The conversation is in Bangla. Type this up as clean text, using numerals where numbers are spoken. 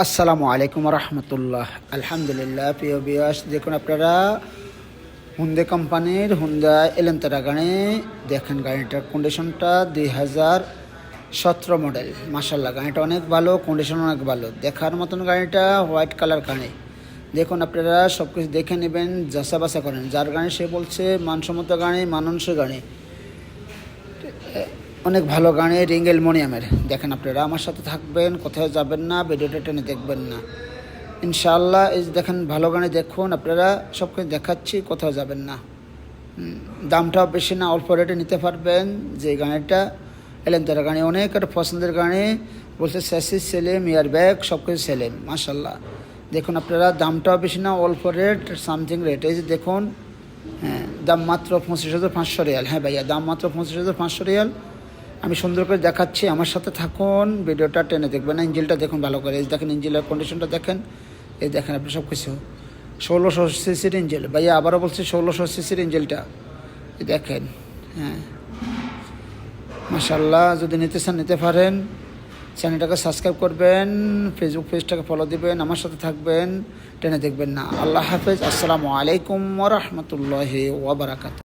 আসসালামু আলাইকুম রহমতুল্লাহ। আলহামদুলিল্লাহ। প্রিয় বিয়াস, দেখুন আপনারা হুন্ডা কোম্পানির হুন্ডা এলেন্তারা গাড়ি দেখেন। গাড়িটার কন্ডিশনটা 2017 মডেল। মাশাল্লাহ, গাড়িটা অনেক ভালো, কন্ডিশন অনেক ভালো, দেখার মতন গাড়িটা। হোয়াইট কালার গাড়ি। দেখুন আপনারা সব কিছু দেখে নেবেন, যাচা বাছা করেন। যার গাড়ি সে বলছে মানসম্মত গাড়ি, মানানসই গাড়ি, অনেক ভালো গাড়ি, রিং অ্যালুমিনিয়ামের। দেখেন আপনারা আমার সাথে থাকবেন, কোথাও যাবেন না, ভিডিওটা টেনে দেখবেন না ইনশাআল্লাহ। এই যে দেখেন, ভালো গাড়ি দেখুন আপনারা, সব কিছু দেখাচ্ছি, কোথাও যাবেন না। দামটাও বেশি না, অল্প রেটে নিতে পারবেন। যে গাড়িটা এলেন্তারা গাড়ি, অনেক একটা পছন্দের গাড়ি। বলছে স্যাসিস সেলেম, ইয়ার ব্যাগ সব কিছু সেলেম। মাশাল্লাহ, দেখুন আপনারা, দামটাও বেশি না, অল্প রেট, সামথিং রেট। এই যে দেখুন, হ্যাঁ, দাম মাত্র 25,500 রিয়াল। হ্যাঁ ভাইয়া, দাম মাত্র 25,500 রিয়াল। আমি সুন্দর করে দেখাচ্ছি, আমার সাথে থাকুন, ভিডিওটা টেনে দেখবেন। ইঞ্জিনটা দেখুন ভালো করে, এই দেখেন ইঞ্জিনের কন্ডিশনটা দেখেন। এই দেখেন আপনি সব কিছু 1600 সিসির ইঞ্জিন। ভাইয়া আবারও বলছি, 1600 সিসির ইঞ্জিনটা দেখেন। হ্যাঁ, মাশাল্লাহ, যদি নিতে চান নিতে পারেন। চ্যানেলটাকে সাবস্ক্রাইব করবেন, ফেসবুক পেজটাকে ফলো দিবেন, আমার সাথে থাকবেন, টেনে দেখবেন না। আল্লাহ হাফেজ। আসসালামু আলাইকুম ওয়া রাহমাতুল্লাহি ওয়া বারাকাতুহু।